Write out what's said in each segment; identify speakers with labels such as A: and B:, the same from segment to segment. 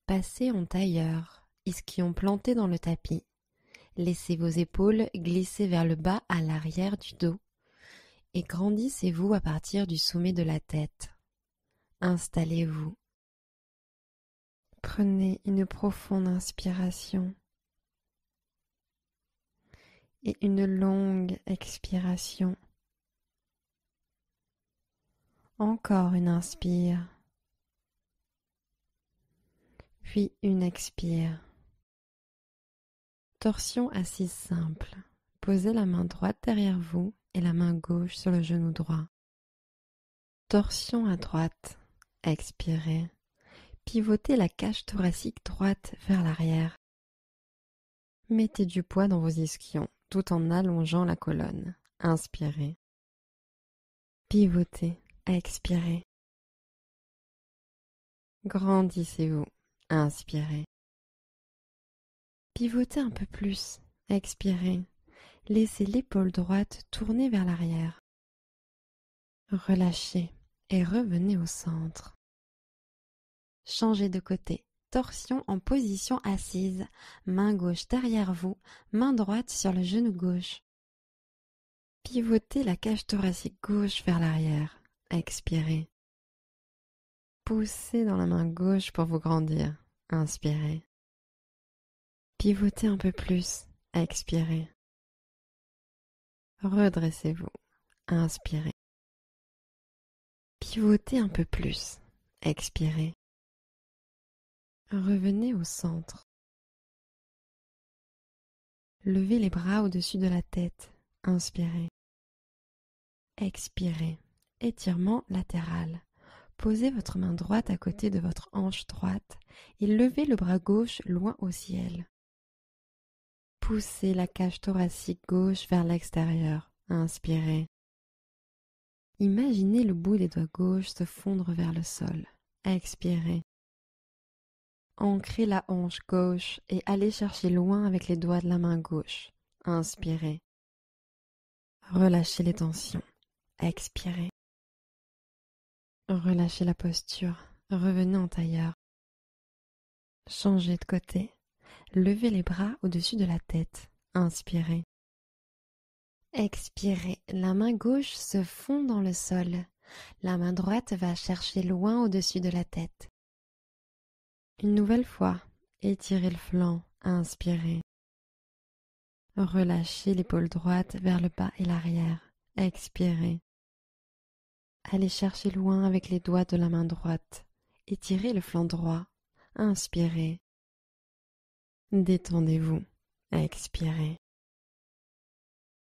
A: Passez en tailleur, ischion planté dans le tapis. Laissez vos épaules glisser vers le bas à l'arrière du dos et grandissez-vous à partir du sommet de la tête. Installez-vous. Prenez une profonde inspiration et une longue expiration. Encore une inspire, puis une expire. Torsion assise simple. Posez la main droite derrière vous et la main gauche sur le genou droit. Torsion à droite. Expirez. Pivotez la cage thoracique droite vers l'arrière. Mettez du poids dans vos ischions tout en allongeant la colonne. Inspirez. Pivotez. Expirez. Grandissez-vous. Inspirez. Pivotez un peu plus. Expirez. Laissez l'épaule droite tourner vers l'arrière. Relâchez et revenez au centre. Changez de côté. Torsion en position assise. Main gauche derrière vous, main droite sur le genou gauche. Pivotez la cage thoracique gauche vers l'arrière. Expirez. Poussez dans la main gauche pour vous grandir. Inspirez. Pivotez un peu plus. Expirez. Redressez-vous. Inspirez. Pivotez un peu plus. Expirez. Revenez au centre. Levez les bras au-dessus de la tête. Inspirez. Expirez. Étirement latéral. Posez votre main droite à côté de votre hanche droite et levez le bras gauche loin au ciel. Poussez la cage thoracique gauche vers l'extérieur. Inspirez. Imaginez le bout des doigts gauche se fondre vers le sol. Expirez. Ancrez la hanche gauche et allez chercher loin avec les doigts de la main gauche. Inspirez. Relâchez les tensions. Expirez. Relâchez la posture. Revenez en tailleur. Changez de côté. Levez les bras au-dessus de la tête. Inspirez. Expirez. La main gauche se fond dans le sol. La main droite va chercher loin au-dessus de la tête. Une nouvelle fois, étirez le flanc. Inspirez. Relâchez l'épaule droite vers le bas et l'arrière. Expirez. Allez chercher loin avec les doigts de la main droite. Étirez le flanc droit. Inspirez. Détendez-vous. Expirez.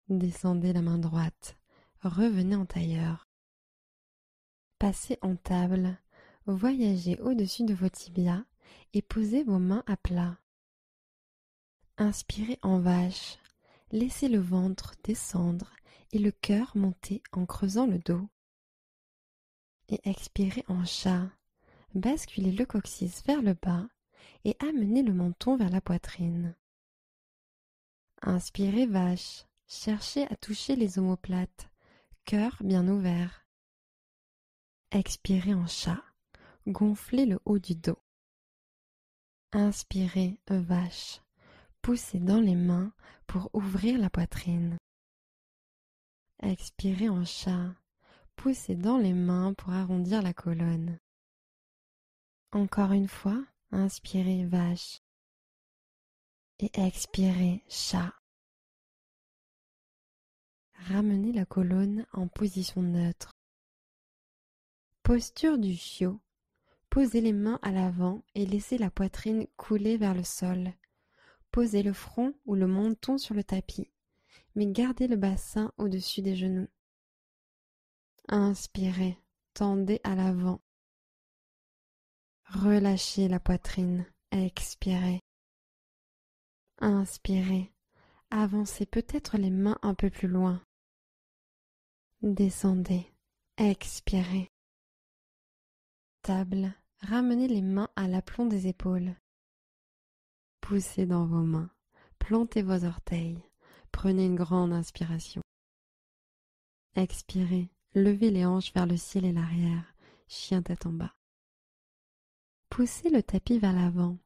A: Descendez la main droite. Revenez en tailleur. Passez en table. Voyagez au-dessus de vos tibias et posez vos mains à plat. Inspirez en vache. Laissez le ventre descendre et le cœur monter en creusant le dos. Et expirez en chat. Basculez le coccyx vers le bas et amenez le menton vers la poitrine. Inspirez vache. Cherchez à toucher les omoplates. Cœur bien ouvert. Expirez en chat. Gonflez le haut du dos. Inspirez vache. Poussez dans les mains pour ouvrir la poitrine. Expirez en chat. Poussez dans les mains pour arrondir la colonne. Encore une fois, inspirez vache. Et expirez chat. Ramenez la colonne en position neutre. Posture du chiot. Posez les mains à l'avant et laissez la poitrine couler vers le sol. Posez le front ou le menton sur le tapis, mais gardez le bassin au-dessus des genoux. Inspirez, tendez à l'avant. Relâchez la poitrine, expirez. Inspirez, avancez peut-être les mains un peu plus loin. Descendez, expirez. Table, ramenez les mains à l'aplomb des épaules. Poussez dans vos mains, plantez vos orteils, prenez une grande inspiration. Expirez, levez les hanches vers le ciel et l'arrière, chien tête en bas. Poussez le tapis vers l'avant.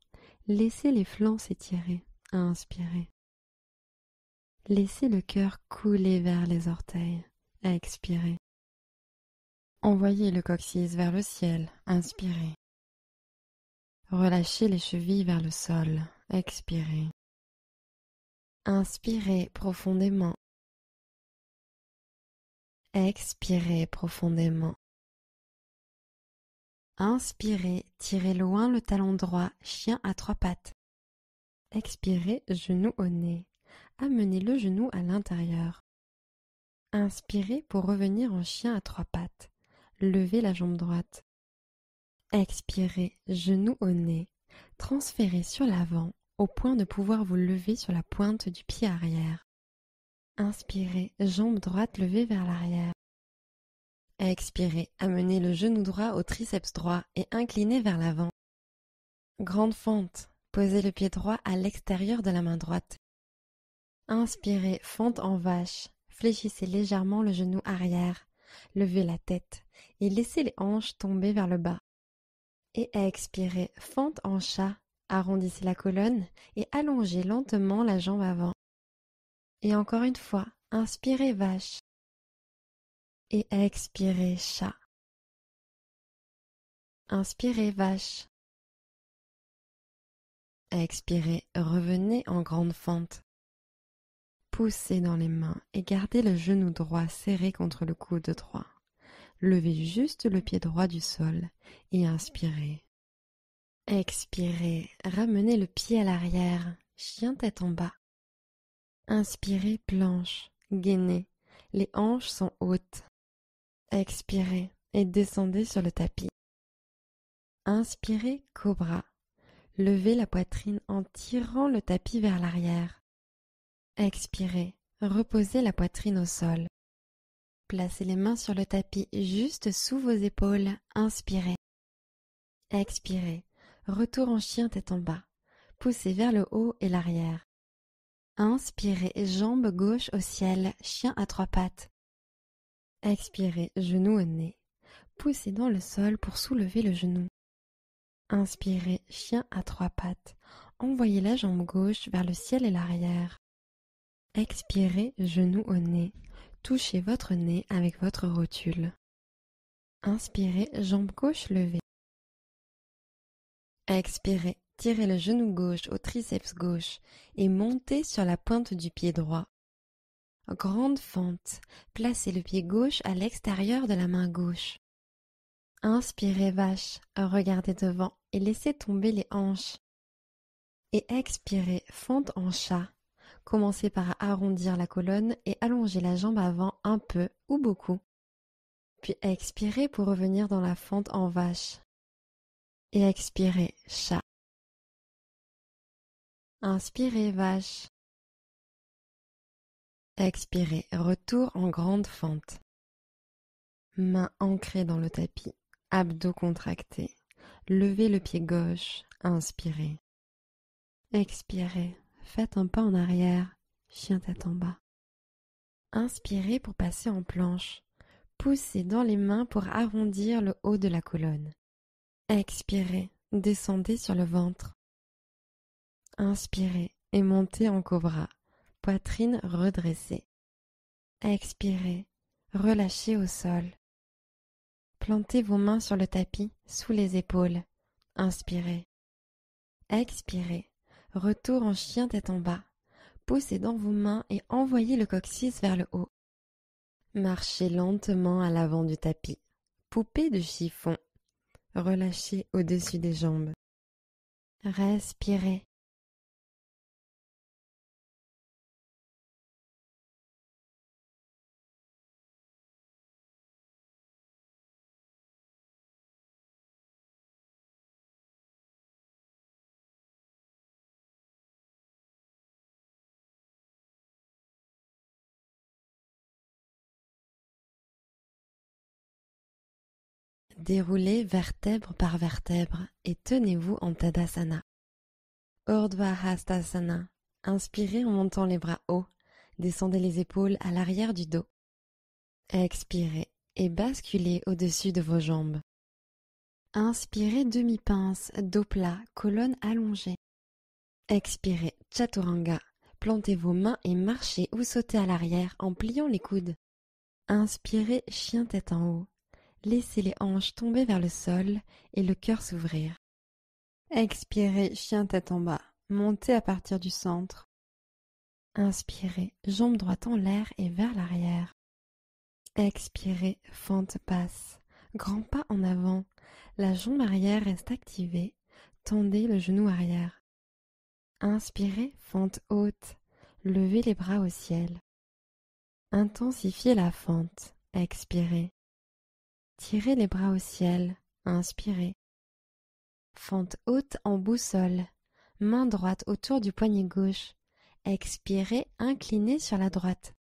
A: Laissez les flancs s'étirer. Inspirez. Laissez le cœur couler vers les orteils. Expirez. Envoyez le coccyx vers le ciel. Inspirez. Relâchez les chevilles vers le sol. Expirez. Inspirez profondément. Expirez profondément. Inspirez, tirez loin le talon droit, chien à 3 pattes. Expirez, genou au nez. Amenez le genou à l'intérieur. Inspirez pour revenir en chien à 3 pattes. Levez la jambe droite. Expirez, genou au nez. Transférez sur l'avant, au point de pouvoir vous lever sur la pointe du pied arrière. Inspirez, jambe droite levée vers l'arrière. Expirez, amenez le genou droit au triceps droit et inclinez vers l'avant. Grande fente, posez le pied droit à l'extérieur de la main droite. Inspirez, fente en vache, fléchissez légèrement le genou arrière, levez la tête et laissez les hanches tomber vers le bas. Et expirez, fente en chat, arrondissez la colonne et allongez lentement la jambe avant. Et encore une fois, inspirez vache. Et expirez chat. Inspirez vache. Expirez, revenez en grande fente. Poussez dans les mains et gardez le genou droit serré contre le coude droit. Levez juste le pied droit du sol et inspirez. Expirez, ramenez le pied à l'arrière, chien tête en bas. Inspirez, planche, gainez, les hanches sont hautes. Expirez et descendez sur le tapis. Inspirez, cobra. Levez la poitrine en tirant le tapis vers l'arrière. Expirez, reposez la poitrine au sol. Placez les mains sur le tapis juste sous vos épaules. Inspirez. Expirez, retour en chien tête en bas. Poussez vers le haut et l'arrière. Inspirez, jambe gauche au ciel, chien à 3 pattes. Expirez, genou au nez. Poussez dans le sol pour soulever le genou. Inspirez, chien à 3 pattes. Envoyez la jambe gauche vers le ciel et l'arrière. Expirez, genou au nez. Touchez votre nez avec votre rotule. Inspirez, jambe gauche levée. Expirez, tirez le genou gauche au triceps gauche et montez sur la pointe du pied droit. Grande fente, placez le pied gauche à l'extérieur de la main gauche. Inspirez vache, regardez devant et laissez tomber les hanches. Et expirez, fente en chat. Commencez par arrondir la colonne et allonger la jambe avant un peu ou beaucoup. Puis expirez pour revenir dans la fente en vache. Et expirez, chat. Inspirez, vache. Expirez, retour en grande fente. Mains ancrées dans le tapis, abdos contractés. Levez le pied gauche, inspirez. Expirez, faites un pas en arrière, chien tête en bas. Inspirez pour passer en planche. Poussez dans les mains pour arrondir le haut de la colonne. Expirez, descendez sur le ventre. Inspirez et montez en cobra, poitrine redressée. Expirez, relâchez au sol. Plantez vos mains sur le tapis, sous les épaules. Inspirez. Expirez, retour en chien tête en bas. Poussez dans vos mains et envoyez le coccyx vers le haut. Marchez lentement à l'avant du tapis. Poupée de chiffon. Relâchez au-dessus des jambes. Respirez. Déroulez vertèbre par vertèbre et tenez-vous en Tadasana. Urdhva Hastasana. Inspirez en montant les bras hauts. Descendez les épaules à l'arrière du dos. Expirez et basculez au-dessus de vos jambes. Inspirez demi-pince, dos plat, colonne allongée. Expirez chaturanga. Plantez vos mains et marchez ou sautez à l'arrière en pliant les coudes. Inspirez chien tête en haut. Laissez les hanches tomber vers le sol et le cœur s'ouvrir. Expirez chien tête en bas. Montez à partir du centre. Inspirez jambe droite en l'air et vers l'arrière. Expirez fente basse. Grand pas en avant. La jambe arrière reste activée. Tendez le genou arrière. Inspirez, fente haute. Levez les bras au ciel. Intensifiez la fente. Expirez. Tirez les bras au ciel. Inspirez. Fente haute en boussole. Main droite autour du poignet gauche. Expirez, inclinez sur la droite.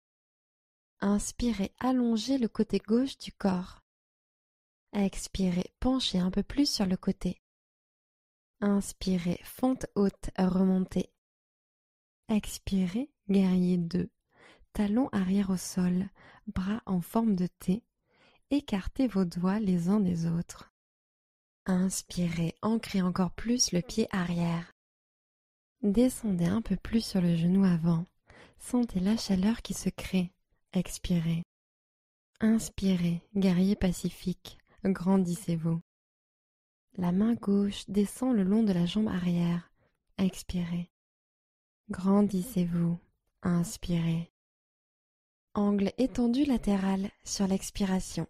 A: Inspirez, allongez le côté gauche du corps. Expirez, penchez un peu plus sur le côté. Inspirez, fente haute, remontez. Expirez, guerrier 2. Talons arrière au sol, bras en forme de T. Écartez vos doigts les uns des autres. Inspirez, ancrez encore plus le pied arrière. Descendez un peu plus sur le genou avant. Sentez la chaleur qui se crée. Expirez. Inspirez, guerrier pacifique. Grandissez-vous. La main gauche descend le long de la jambe arrière. Expirez. Grandissez-vous. Inspirez. Angle étendu latéral sur l'expiration.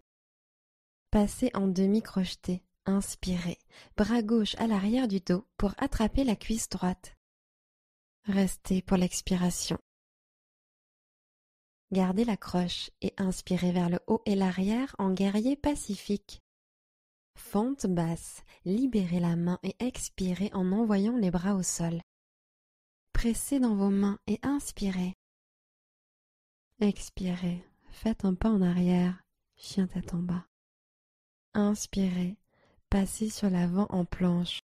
A: Passez en demi-crocheté. Inspirez. Bras gauche à l'arrière du dos pour attraper la cuisse droite. Restez pour l'expiration. Gardez la croche et inspirez vers le haut et l'arrière en guerrier pacifique. Fente basse, libérez la main et expirez en envoyant les bras au sol. Pressez dans vos mains et inspirez. Expirez, faites un pas en arrière, chien tête en bas. Inspirez, passez sur l'avant en planche.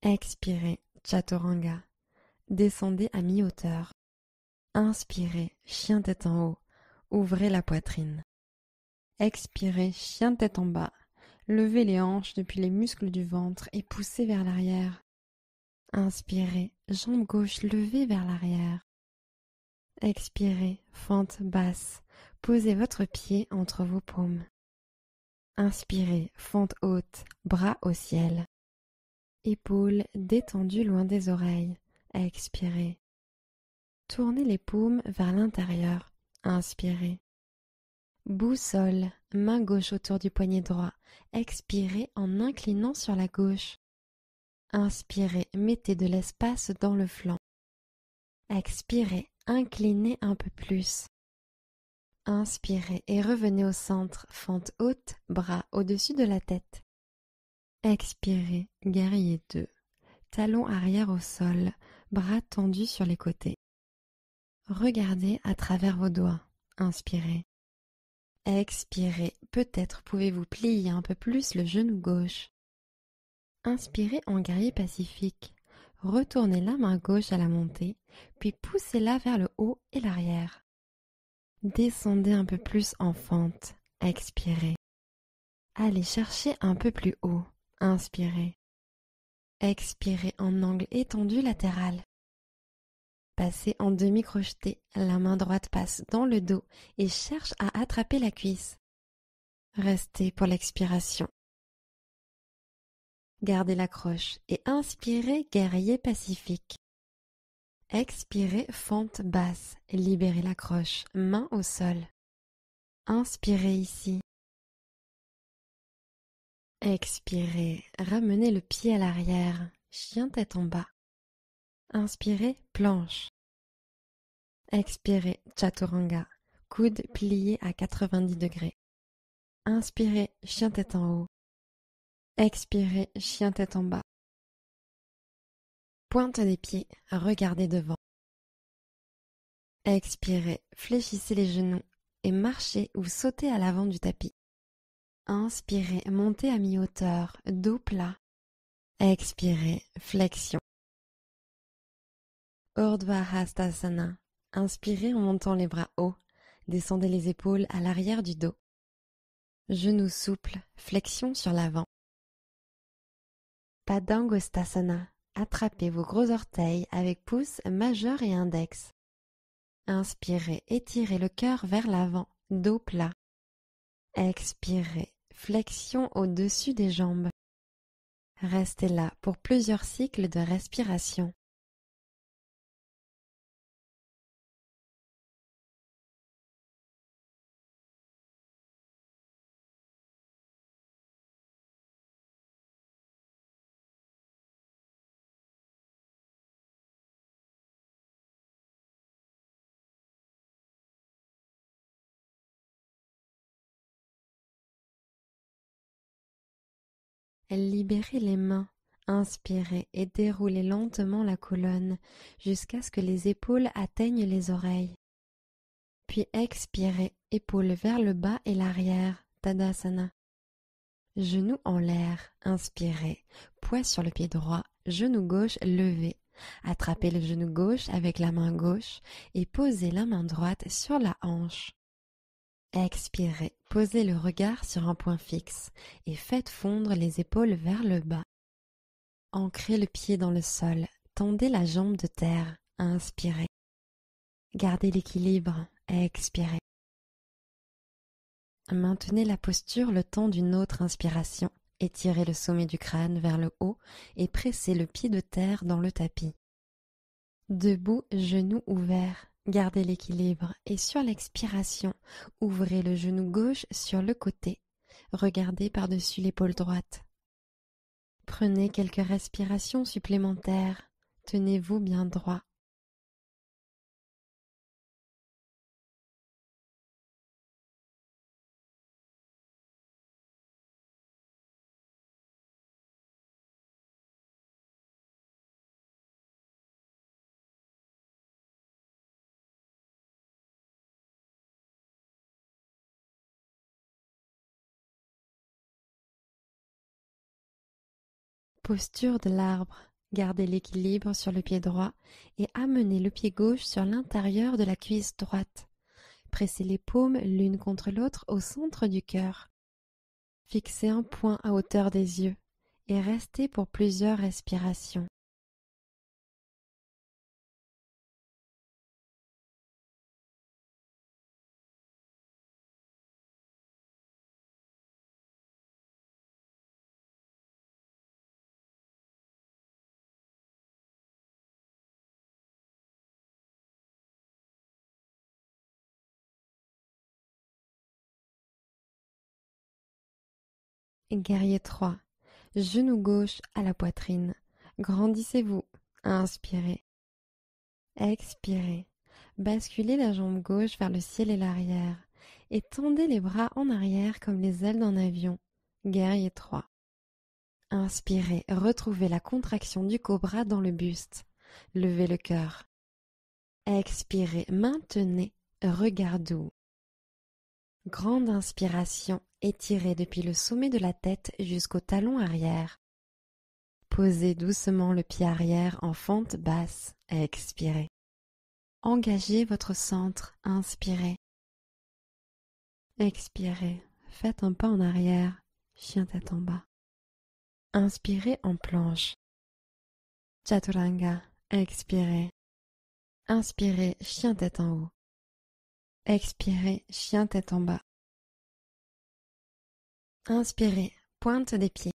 A: Expirez, chaturanga. Descendez à mi-hauteur. Inspirez, chien tête en haut. Ouvrez la poitrine. Expirez, chien tête en bas. Levez les hanches depuis les muscles du ventre et poussez vers l'arrière. Inspirez, jambe gauche levée vers l'arrière. Expirez, fente basse. Posez votre pied entre vos paumes. Inspirez, fente haute, bras au ciel. Épaules détendues loin des oreilles. Expirez. Tournez les paumes vers l'intérieur. Inspirez. Boussole, main gauche autour du poignet droit. Expirez en inclinant sur la gauche. Inspirez, mettez de l'espace dans le flanc. Expirez, inclinez un peu plus. Inspirez et revenez au centre, fente haute, bras au-dessus de la tête. Expirez, guerrier 2. Talons arrière au sol, bras tendus sur les côtés. Regardez à travers vos doigts. Inspirez. Expirez, peut-être pouvez-vous plier un peu plus le genou gauche. Inspirez en guerrier pacifique. Retournez la main gauche à la montée, puis poussez-la vers le haut et l'arrière. Descendez un peu plus en fente. Expirez. Allez chercher un peu plus haut. Inspirez. Expirez en angle étendu latéral. Passez en demi-crocheté. La main droite passe dans le dos et cherche à attraper la cuisse. Restez pour l'expiration. Gardez la croche et inspirez, guerrier pacifique. Expirez, fente basse. Libérez la croche, main au sol. Inspirez ici. Expirez, ramenez le pied à l'arrière, chien tête en bas. Inspirez, planche. Expirez, chaturanga, coude plié à 90 degrés. Inspirez, chien tête en haut. Expirez, chien tête en bas. Pointe des pieds, regardez devant. Expirez, fléchissez les genoux et marchez ou sautez à l'avant du tapis. Inspirez, montez à mi-hauteur, dos plat. Expirez, flexion. Urdhva Hastasana. Inspirez en montant les bras hauts. Descendez les épaules à l'arrière du dos. Genoux souples, flexion sur l'avant. Padangusthasana. Attrapez vos gros orteils avec pouce majeur et index. Inspirez, étirez le cœur vers l'avant, dos plat. Expirez, flexion au-dessus des jambes. Restez là pour plusieurs cycles de respiration. Libérez les mains, inspirez et déroulez lentement la colonne jusqu'à ce que les épaules atteignent les oreilles. Puis expirez, épaules vers le bas et l'arrière, Tadasana. Genoux en l'air, inspirez, poids sur le pied droit, genou gauche levé. Attrapez le genou gauche avec la main gauche et posez la main droite sur la hanche. Expirez, posez le regard sur un point fixe et faites fondre les épaules vers le bas. Ancrez le pied dans le sol, tendez la jambe de terre, inspirez. Gardez l'équilibre, expirez. Maintenez la posture le temps d'une autre inspiration. Étirez le sommet du crâne vers le haut et pressez le pied de terre dans le tapis. Debout, genoux ouverts. Gardez l'équilibre et sur l'expiration, ouvrez le genou gauche sur le côté. Regardez par-dessus l'épaule droite. Prenez quelques respirations supplémentaires. Tenez-vous bien droit. Posture de l'arbre. Gardez l'équilibre sur le pied droit et amenez le pied gauche sur l'intérieur de la cuisse droite. Pressez les paumes l'une contre l'autre au centre du cœur. Fixez un point à hauteur des yeux et restez pour plusieurs respirations. Guerrier 3. Genou gauche à la poitrine. Grandissez-vous. Inspirez. Expirez. Basculez la jambe gauche vers le ciel et l'arrière et tendez les bras en arrière comme les ailes d'un avion. Guerrier 3. Inspirez, retrouvez la contraction du cobra dans le buste. Levez le cœur. Expirez, maintenez, regard doux. Grande inspiration, étirez depuis le sommet de la tête jusqu'au talon arrière. Posez doucement le pied arrière en fente basse. Expirez. Engagez votre centre. Inspirez. Expirez. Faites un pas en arrière. Chien tête en bas. Inspirez en planche. Chaturanga. Expirez. Inspirez. Chien tête en haut. Expirez. Chien tête en bas. Inspirez. Pointe des pieds.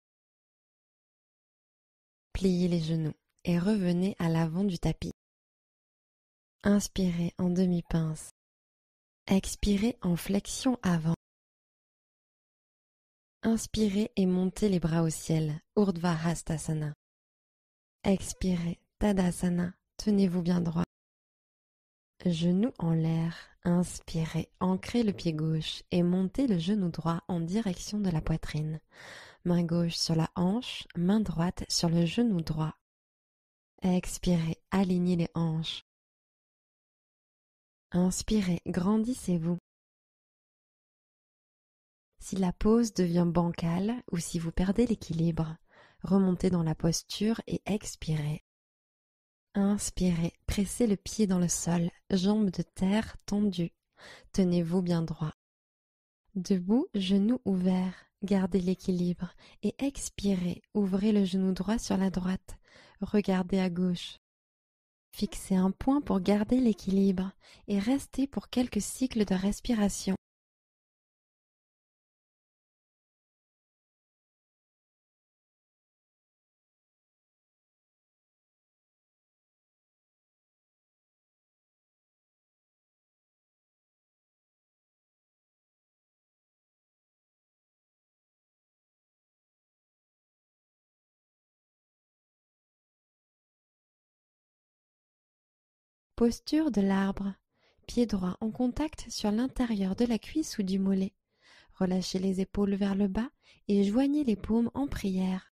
A: Pliez les genoux et revenez à l'avant du tapis. Inspirez en demi-pince. Expirez en flexion avant. Inspirez et montez les bras au ciel, Urdhva Hastasana. Expirez, Tadasana, tenez-vous bien droit. Genoux en l'air, inspirez, ancrez le pied gauche et montez le genou droit en direction de la poitrine. Main gauche sur la hanche, main droite sur le genou droit. Expirez, alignez les hanches. Inspirez, grandissez-vous. Si la pose devient bancale ou si vous perdez l'équilibre, remontez dans la posture et expirez. Inspirez, pressez le pied dans le sol, jambes de terre tendues. Tenez-vous bien droit. Debout, genoux ouverts, Gardez l'équilibre et expirez. Ouvrez le genou droit sur la droite. Regardez à gauche. Fixez un point pour garder l'équilibre et restez pour quelques cycles de respiration. Posture de l'arbre. Pied droit en contact sur l'intérieur de la cuisse ou du mollet. Relâchez les épaules vers le bas et joignez les paumes en prière.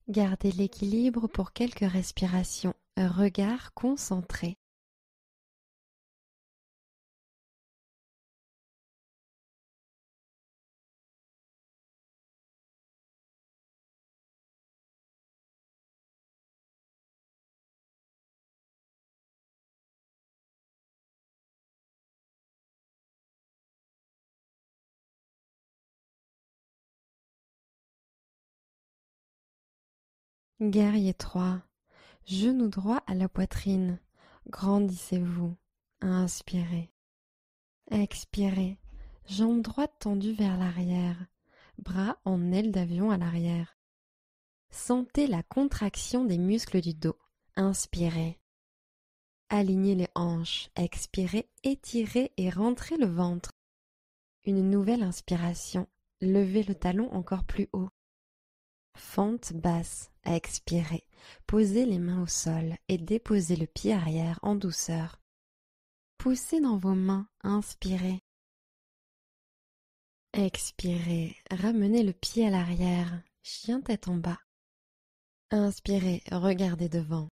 A: Gardez l'équilibre pour quelques respirations. Regard concentré. Guerrier 3. Genou droit à la poitrine. Grandissez-vous. Inspirez. Expirez. Jambe droite tendue vers l'arrière. Bras en aile d'avion à l'arrière. Sentez la contraction des muscles du dos. Inspirez. Alignez les hanches. Expirez, étirez et rentrez le ventre. Une nouvelle inspiration. Levez le talon encore plus haut. Fente basse. Expirez. Posez les mains au sol et déposez le pied arrière en douceur. Poussez dans vos mains. Inspirez. Expirez. Ramenez le pied à l'arrière. Chien tête en bas. Inspirez. Regardez devant.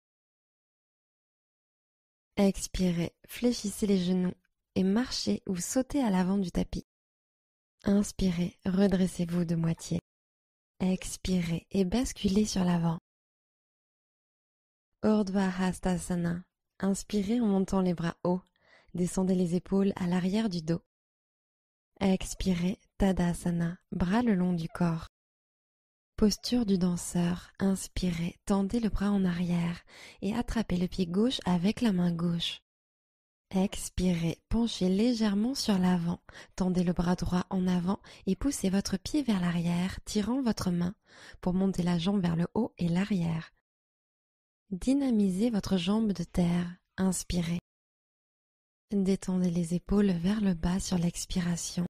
A: Expirez. Fléchissez les genoux et marchez ou sautez à l'avant du tapis. Inspirez. Redressez-vous de moitié. Expirez et basculez sur l'avant. Urdhva Hastasana. Inspirez en montant les bras hauts. Descendez les épaules à l'arrière du dos. Expirez, Tadasana, bras le long du corps. Posture du danseur. Inspirez, tendez le bras en arrière et attrapez le pied gauche avec la main gauche. Expirez, penchez légèrement sur l'avant, tendez le bras droit en avant et poussez votre pied vers l'arrière, tirant votre main pour monter la jambe vers le haut et l'arrière. Dynamisez votre jambe de terre. Inspirez. Détendez les épaules vers le bas sur l'expiration.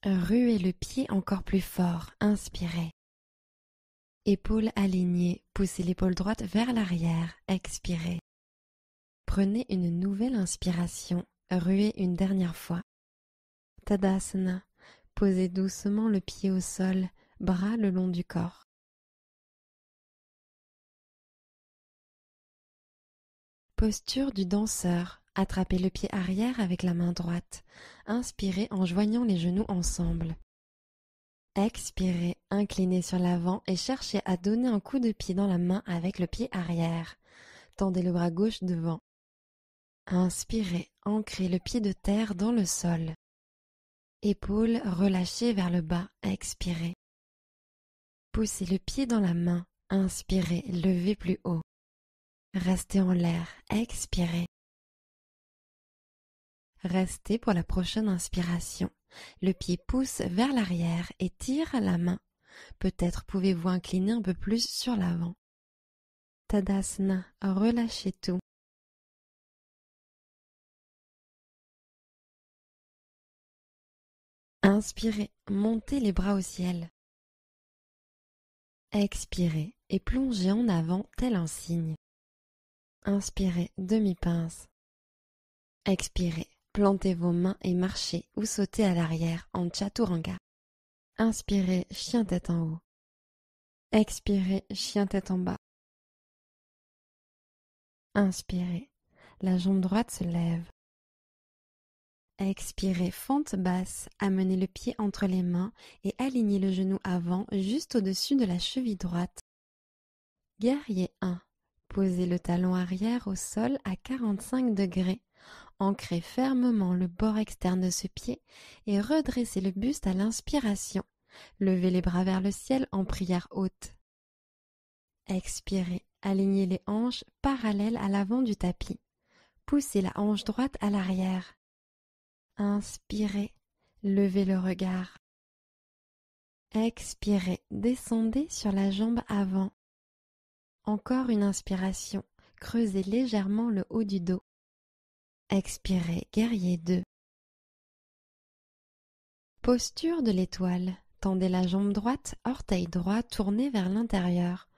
A: Ruez le pied encore plus fort. Inspirez. Épaules alignées, poussez l'épaule droite vers l'arrière. Expirez. Prenez une nouvelle inspiration. Ruez une dernière fois. Tadasana. Posez doucement le pied au sol, bras le long du corps. Posture du danseur. Attrapez le pied arrière avec la main droite. Inspirez en joignant les genoux ensemble. Expirez, inclinez sur l'avant et cherchez à donner un coup de pied dans la main avec le pied arrière. Tendez le bras gauche devant. Inspirez, ancrez le pied de terre dans le sol. Épaules relâchées vers le bas. Expirez. Poussez le pied dans la main. Inspirez, levez plus haut. Restez en l'air. Expirez. Restez pour la prochaine inspiration. Le pied pousse vers l'arrière et tire la main. Peut-être pouvez-vous incliner un peu plus sur l'avant. Tadasana, relâchez tout. Inspirez, montez les bras au ciel. Expirez et plongez en avant tel un cygne. Inspirez, demi-pince. Expirez, plantez vos mains et marchez ou sautez à l'arrière en chaturanga. Inspirez, chien tête en haut. Expirez, chien tête en bas. Inspirez, la jambe droite se lève. Expirez, fente basse, amenez le pied entre les mains et alignez le genou avant juste au-dessus de la cheville droite. Guerrier 1. Posez le talon arrière au sol à 45 degrés. Ancrez fermement le bord externe de ce pied et redressez le buste à l'inspiration. Levez les bras vers le ciel en prière haute. Expirez, alignez les hanches parallèles à l'avant du tapis. Poussez la hanche droite à l'arrière. Inspirez, levez le regard. Expirez, descendez sur la jambe avant. Encore une inspiration, creusez légèrement le haut du dos. Expirez, guerrier 2. Posture de l'étoile. Tendez la jambe droite, orteil droit tourné vers l'intérieur.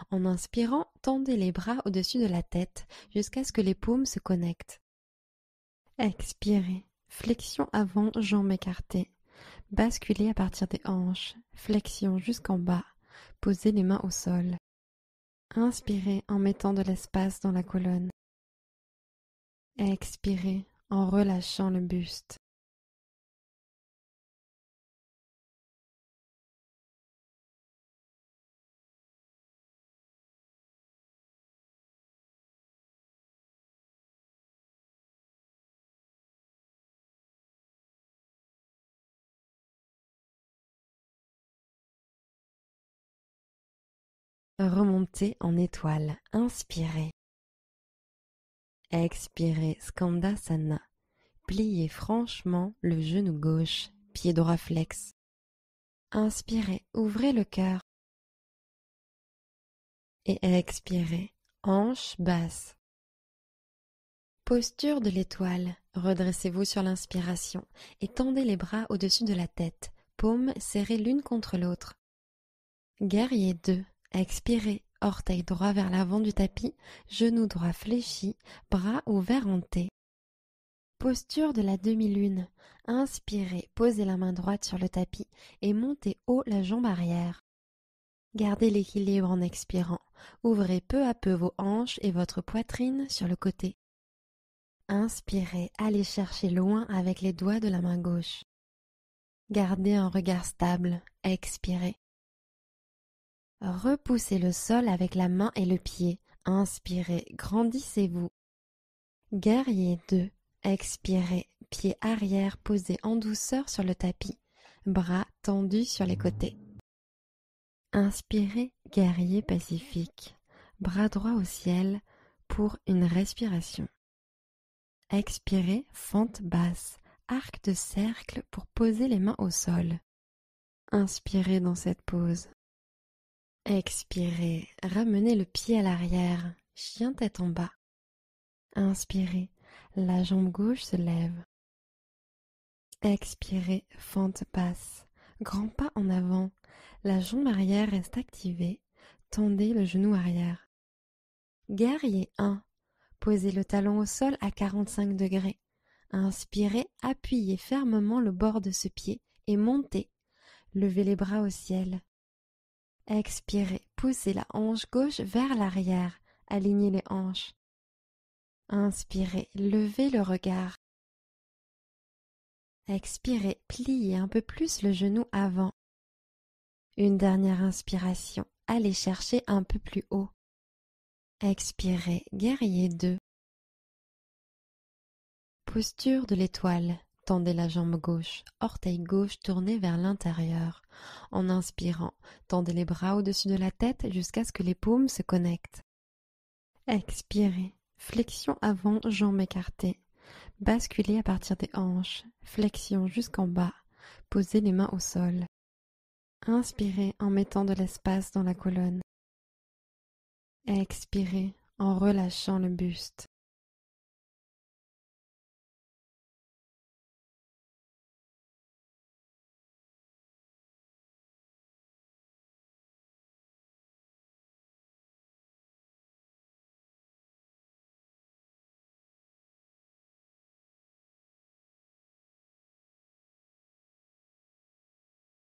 A: En inspirant, tendez les bras au-dessus de la tête jusqu'à ce que les paumes se connectent. Expirez, flexion avant, jambes écartées. Basculez à partir des hanches, flexion jusqu'en bas. Posez les mains au sol. Inspirez en mettant de l'espace dans la colonne. Expirez en relâchant le buste. Remontez en étoile. Inspirez. Expirez, Skandasana. Pliez franchement le genou gauche, pied droit flex. Inspirez, ouvrez le cœur. Et expirez, hanche basse. Posture de l'étoile. Redressez-vous sur l'inspiration et tendez les bras au-dessus de la tête, paumes serrées l'une contre l'autre. Guerrier 2. Expirez, orteil droit vers l'avant du tapis, genou droit fléchi, bras ouverts en T. Posture de la demi-lune. Inspirez, posez la main droite sur le tapis et montez haut la jambe arrière. Gardez l'équilibre en expirant. Ouvrez peu à peu vos hanches et votre poitrine sur le côté. Inspirez, allez chercher loin avec les doigts de la main gauche. Gardez un regard stable. Expirez. Repoussez le sol avec la main et le pied. Inspirez, grandissez-vous. Guerrier 2. Expirez, pied arrière posé en douceur sur le tapis, bras tendus sur les côtés. Inspirez, guerrier pacifique, bras droit au ciel pour une respiration. Expirez, fente basse, arc de cercle pour poser les mains au sol. Inspirez dans cette pose. Expirez, ramenez le pied à l'arrière, chien tête en bas. Inspirez, la jambe gauche se lève. Expirez, fente basse, grand pas en avant, la jambe arrière reste activée, tendez le genou arrière. Guerrier 1, posez le talon au sol à 45 degrés. Inspirez, appuyez fermement le bord de ce pied et montez. Levez les bras au ciel. Expirez, poussez la hanche gauche vers l'arrière, alignez les hanches. Inspirez, levez le regard. Expirez, pliez un peu plus le genou avant. Une dernière inspiration, allez chercher un peu plus haut. Expirez, guerrier 2. Posture de l'étoile. Tendez la jambe gauche, orteil gauche tourné vers l'intérieur. En inspirant, tendez les bras au-dessus de la tête jusqu'à ce que les paumes se connectent. Expirez, flexion avant, jambes écartées. Basculez à partir des hanches, flexion jusqu'en bas. Posez les mains au sol. Inspirez en mettant de l'espace dans la colonne. Expirez en relâchant le buste.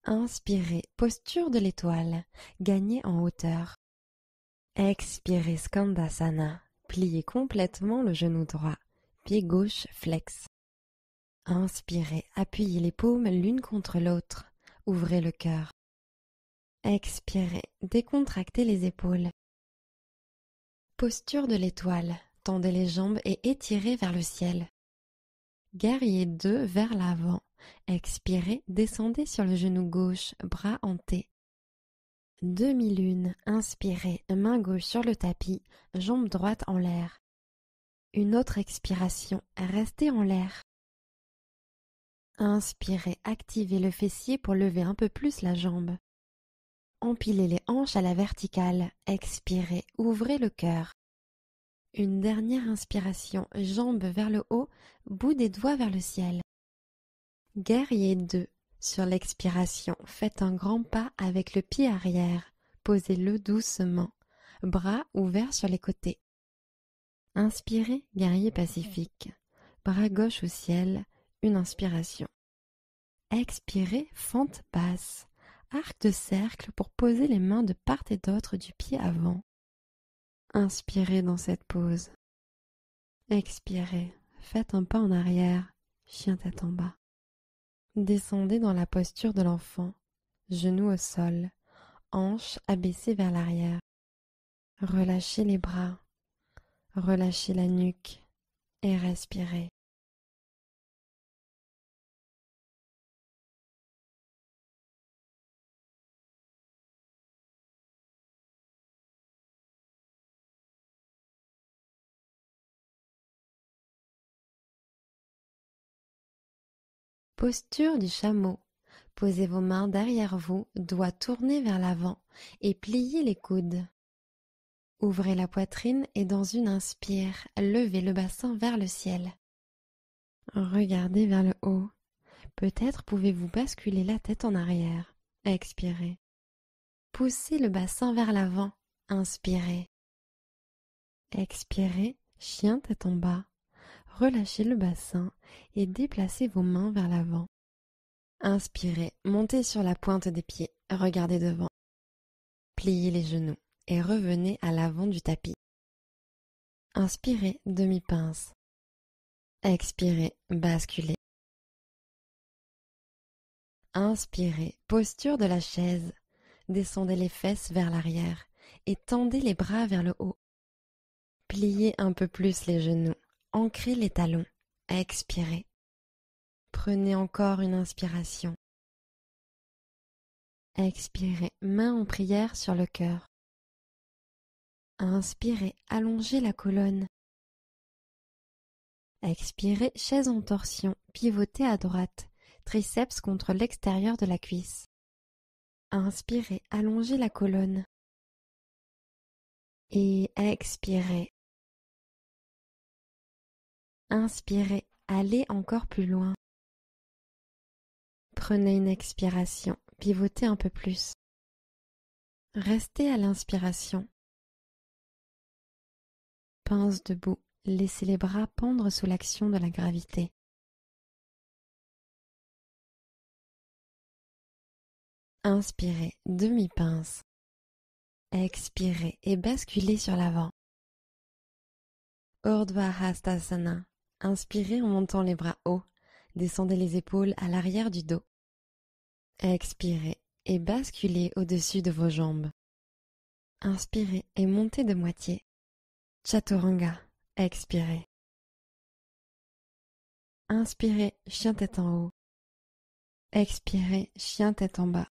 A: Inspirez, posture de l'étoile, gagnez en hauteur. Expirez, Skandasana, pliez complètement le genou droit, pied gauche flex. Inspirez, appuyez les paumes l'une contre l'autre, ouvrez le cœur. Expirez, décontractez les épaules. Posture de l'étoile, tendez les jambes et étirez vers le ciel. Guerrier 2 vers l'avant. Expirez, descendez sur le genou gauche, bras en T. Demi-lune, inspirez, main gauche sur le tapis, jambe droite en l'air. Une autre expiration, restez en l'air. Inspirez, activez le fessier pour lever un peu plus la jambe. Empilez les hanches à la verticale, expirez, ouvrez le cœur. Une dernière inspiration, jambes vers le haut, bout des doigts vers le ciel. Guerrier 2. Sur l'expiration, faites un grand pas avec le pied arrière. Posez-le doucement. Bras ouverts sur les côtés. Inspirez, guerrier pacifique. Bras gauche au ciel, une inspiration. Expirez, fente basse. Arc de cercle pour poser les mains de part et d'autre du pied avant. Inspirez dans cette pose. Expirez, faites un pas en arrière, chien tête en bas. Descendez dans la posture de l'enfant, genoux au sol, hanches abaissées vers l'arrière. Relâchez les bras, relâchez la nuque et respirez. Posture du chameau. Posez vos mains derrière vous, doigts tournés vers l'avant et pliez les coudes. Ouvrez la poitrine et dans une inspire, levez le bassin vers le ciel. Regardez vers le haut. Peut-être pouvez-vous basculer la tête en arrière. Expirez. Poussez le bassin vers l'avant. Inspirez. Expirez, chien tête en bas. Relâchez le bassin et déplacez vos mains vers l'avant. Inspirez, montez sur la pointe des pieds, regardez devant. Pliez les genoux et revenez à l'avant du tapis. Inspirez, demi-pince. Expirez, basculez. Inspirez, posture de la chaise. Descendez les fesses vers l'arrière et tendez les bras vers le haut. Pliez un peu plus les genoux, ancrez les talons. Expirez. Prenez encore une inspiration. Expirez, main en prière sur le cœur. Inspirez, allongez la colonne. Expirez, chaise en torsion, pivotez à droite, triceps contre l'extérieur de la cuisse. Inspirez, allongez la colonne. Et expirez. Inspirez, allez encore plus loin. Prenez une expiration, pivotez un peu plus. Restez à l'inspiration. Pince debout, laissez les bras pendre sous l'action de la gravité. Inspirez, demi-pince. Expirez et basculez sur l'avant. Urdhva Hastasana. Inspirez en montant les bras hauts. Descendez les épaules à l'arrière du dos. Expirez et basculez au-dessus de vos jambes. Inspirez et montez de moitié. Chaturanga. Expirez. Inspirez, chien tête en haut. Expirez, chien tête en bas.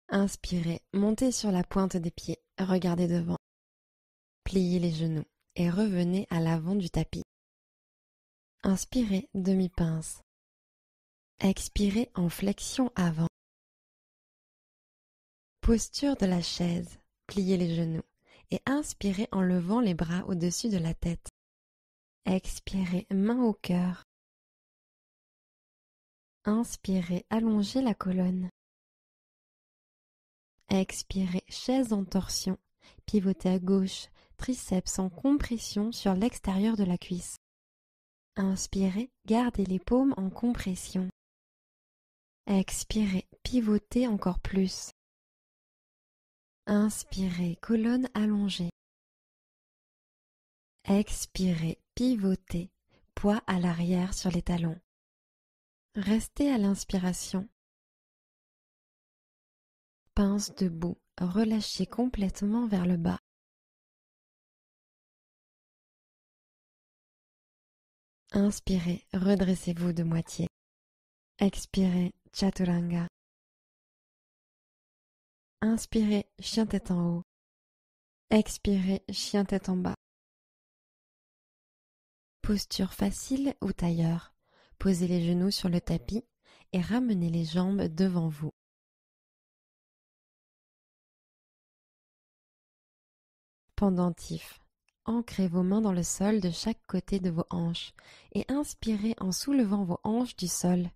A: Inspirez, montez sur la pointe des pieds, regardez devant. Pliez les genoux et revenez à l'avant du tapis. Inspirez, demi-pince. Expirez en flexion avant. Posture de la chaise, pliez les genoux et inspirez en levant les bras au-dessus de la tête. Expirez, main au cœur. Inspirez, allongez la colonne. Expirez, chaise en torsion, pivotez à gauche, triceps en compression sur l'extérieur de la cuisse. Inspirez, gardez les paumes en compression. Expirez, pivotez encore plus. Inspirez, colonne allongée. Expirez, pivotez, poids à l'arrière sur les talons. Restez à l'inspiration. Pince debout, relâchez complètement vers le bas. Inspirez, redressez-vous de moitié. Expirez, Chaturanga. Inspirez, chien tête en haut. Expirez, chien tête en bas. Posture facile ou tailleur. Posez les genoux sur le tapis et ramenez les jambes devant vous. Pendentif. Ancrez vos mains dans le sol de chaque côté de vos hanches et inspirez en soulevant vos hanches du sol.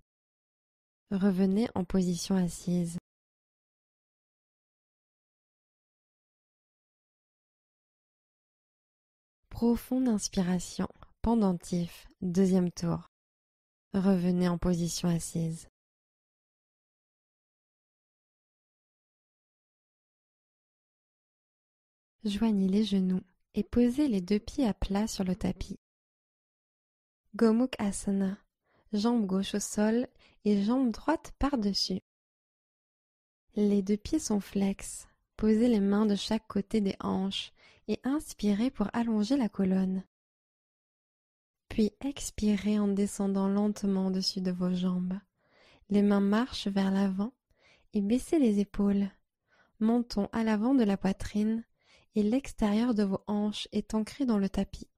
A: Revenez en position assise. Profonde inspiration, pendentif, deuxième tour. Revenez en position assise. Joignez les genoux et posez les deux pieds à plat sur le tapis. Gomukh Asana, jambe gauche au sol et jambe droite par-dessus. Les deux pieds sont flex. Posez les mains de chaque côté des hanches et inspirez pour allonger la colonne. Puis expirez en descendant lentement au-dessus de vos jambes. Les mains marchent vers l'avant et baissez les épaules. Menton à l'avant de la poitrine et l'extérieur de vos hanches est ancré dans le tapis.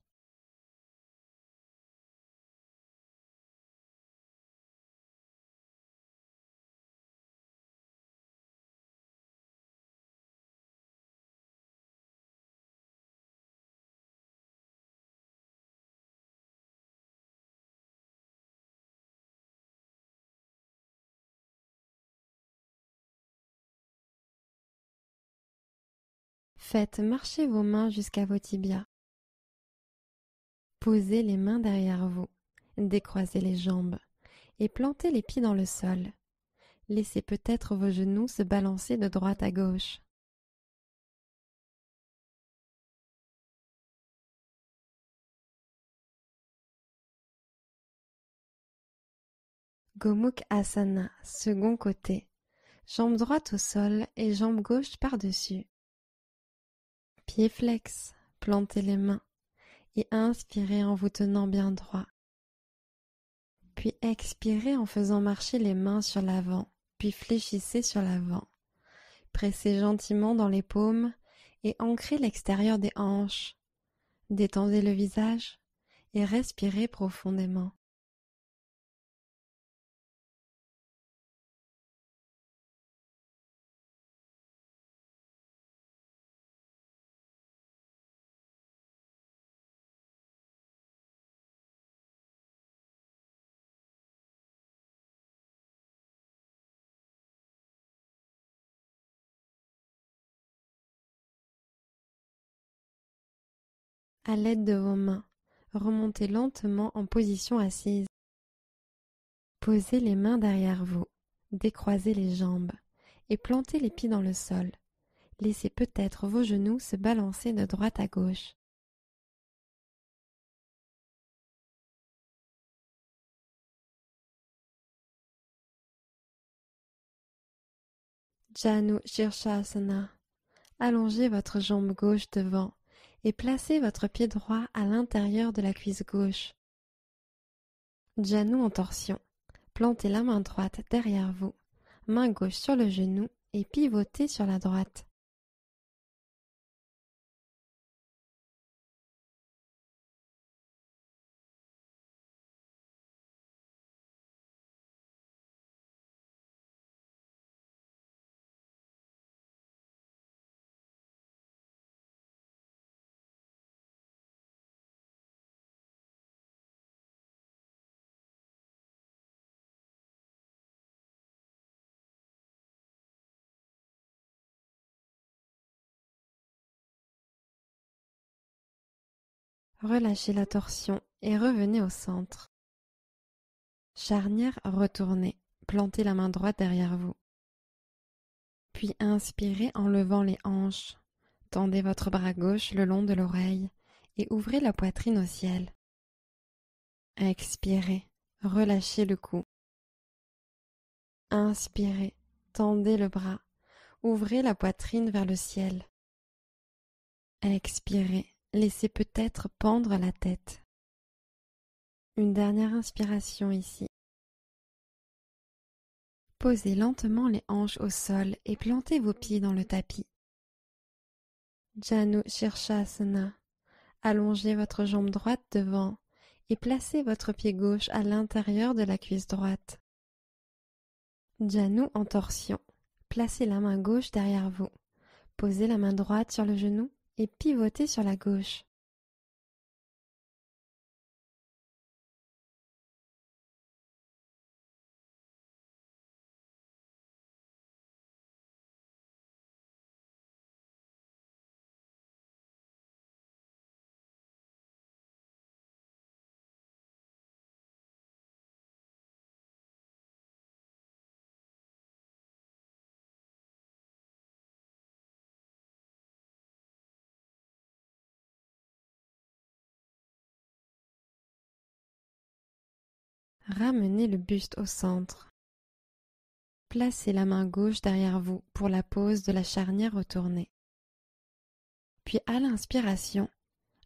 A: Faites marcher vos mains jusqu'à vos tibias. Posez les mains derrière vous, décroisez les jambes et plantez les pieds dans le sol. Laissez peut-être vos genoux se balancer de droite à gauche. Gomukh Asana, second côté. Jambe droite au sol et jambe gauche par-dessus. Pieds flex, plantez les mains et inspirez en vous tenant bien droit. Puis expirez en faisant marcher les mains sur l'avant, puis fléchissez sur l'avant. Pressez gentiment dans les paumes et ancrez l'extérieur des hanches. Détendez le visage et respirez profondément. À l'aide de vos mains, remontez lentement en position assise. Posez les mains derrière vous, décroisez les jambes et plantez les pieds dans le sol. Laissez peut-être vos genoux se balancer de droite à gauche. Janu Shirshasana. Allongez votre jambe gauche devant et placez votre pied droit à l'intérieur de la cuisse gauche. Janu en torsion. Plantez la main droite derrière vous, main gauche sur le genou et pivotez sur la droite. Relâchez la torsion et revenez au centre. Charnière retournée. Plantez la main droite derrière vous. Puis inspirez en levant les hanches. Tendez votre bras gauche le long de l'oreille et ouvrez la poitrine au ciel. Expirez, relâchez le cou. Inspirez, tendez le bras, ouvrez la poitrine vers le ciel. Expirez, laissez peut-être pendre la tête. Une dernière inspiration ici. Posez lentement les hanches au sol et plantez vos pieds dans le tapis. Janu Shirshasana. Allongez votre jambe droite devant et placez votre pied gauche à l'intérieur de la cuisse droite. Janu en torsion. Placez la main gauche derrière vous. Posez la main droite sur le genou et pivotez sur la gauche. Ramenez le buste au centre. Placez la main gauche derrière vous pour la pose de la charnière retournée. Puis à l'inspiration,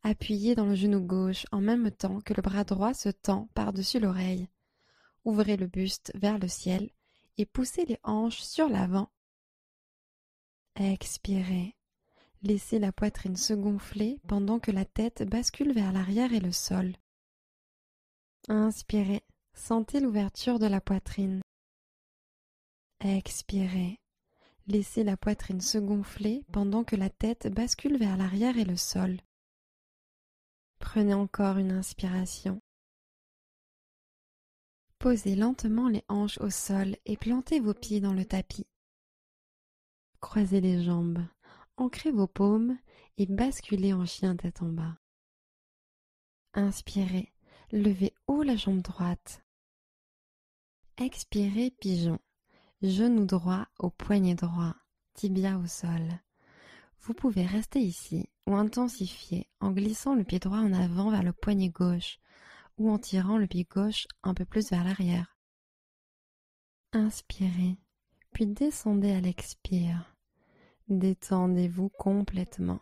A: appuyez dans le genou gauche en même temps que le bras droit se tend par-dessus l'oreille. Ouvrez le buste vers le ciel et poussez les hanches sur l'avant. Expirez. Laissez la poitrine se gonfler pendant que la tête bascule vers l'arrière et le sol. Inspirez. Sentez l'ouverture de la poitrine. Expirez. Laissez la poitrine se gonfler pendant que la tête bascule vers l'arrière et le sol. Prenez encore une inspiration. Posez lentement les hanches au sol et plantez vos pieds dans le tapis. Croisez les jambes, ancrez vos paumes et basculez en chien tête en bas. Inspirez, levez haut la jambe droite. Expirez, pigeon. Genou droit au poignet droit, tibia au sol. Vous pouvez rester ici ou intensifier en glissant le pied droit en avant vers le poignet gauche ou en tirant le pied gauche un peu plus vers l'arrière. Inspirez, puis descendez à l'expire. Détendez-vous complètement.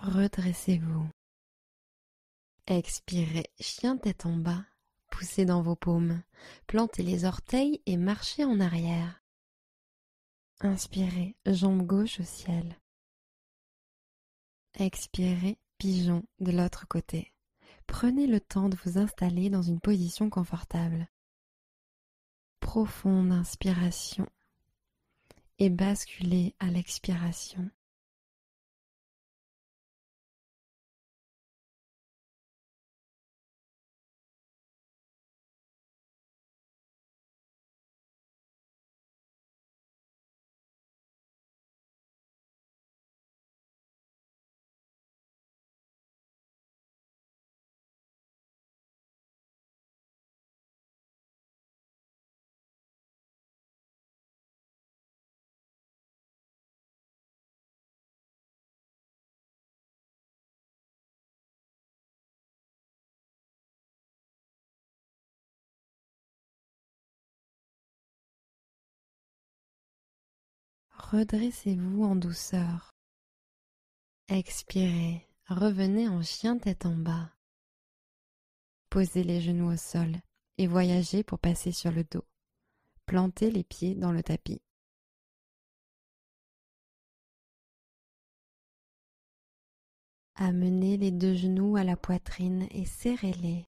A: Redressez-vous. Expirez, chien tête en bas, poussez dans vos paumes, plantez les orteils et marchez en arrière. Inspirez, jambe gauche au ciel. Expirez, pigeon de l'autre côté. Prenez le temps de vous installer dans une position confortable. Profonde inspiration et basculez à l'expiration. Redressez-vous en douceur. Expirez, revenez en chien tête en bas. Posez les genoux au sol et voyagez pour passer sur le dos. Plantez les pieds dans le tapis. Amenez les deux genoux à la poitrine et serrez-les.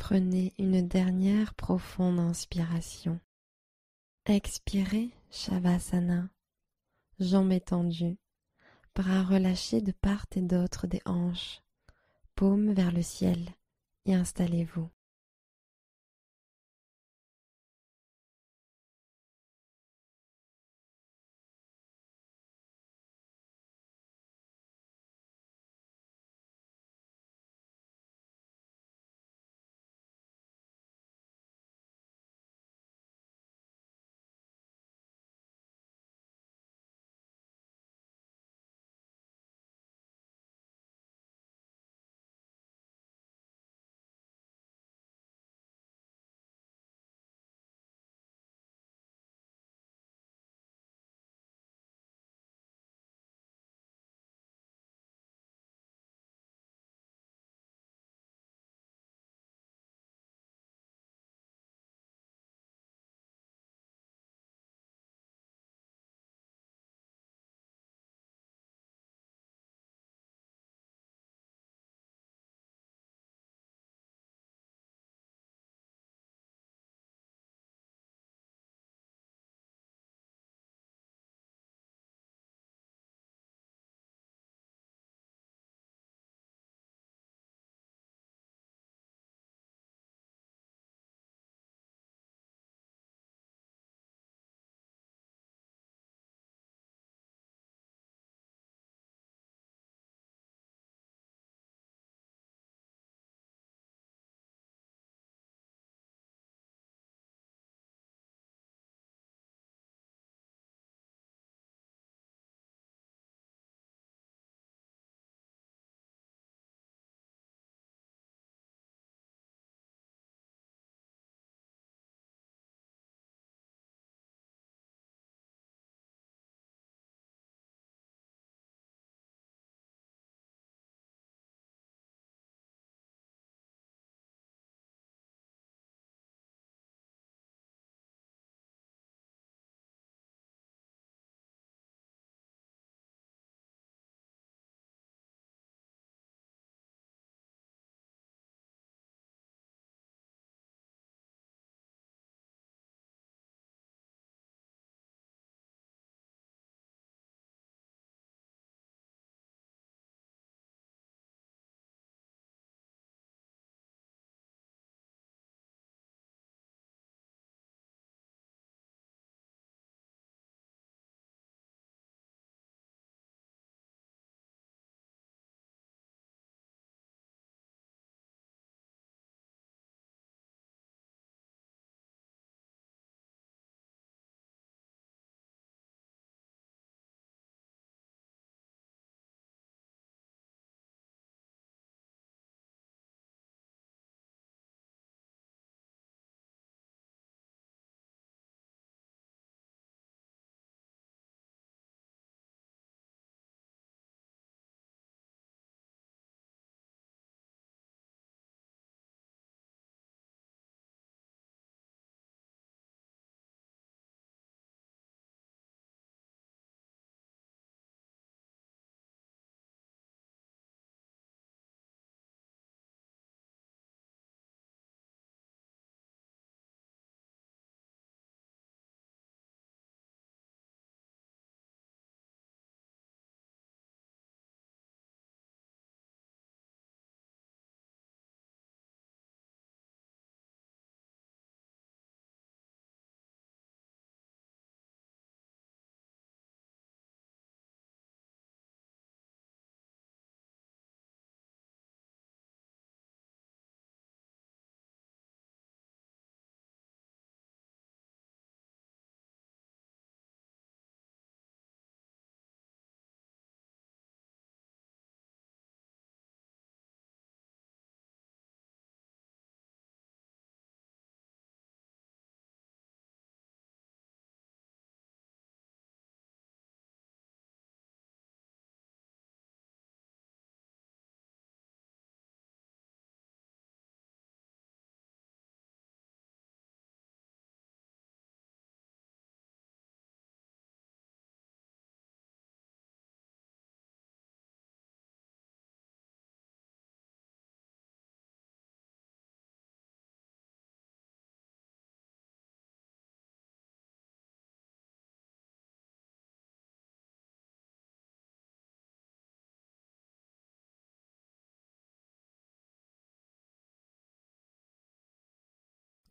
A: Prenez une dernière profonde inspiration. Expirez, Shavasana. Jambes étendues, bras relâchés de part et d'autre des hanches. paume vers le ciel et installez-vous.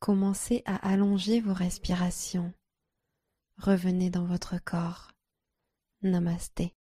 A: Commencez à allonger vos respirations. Revenez dans votre corps. Namasté.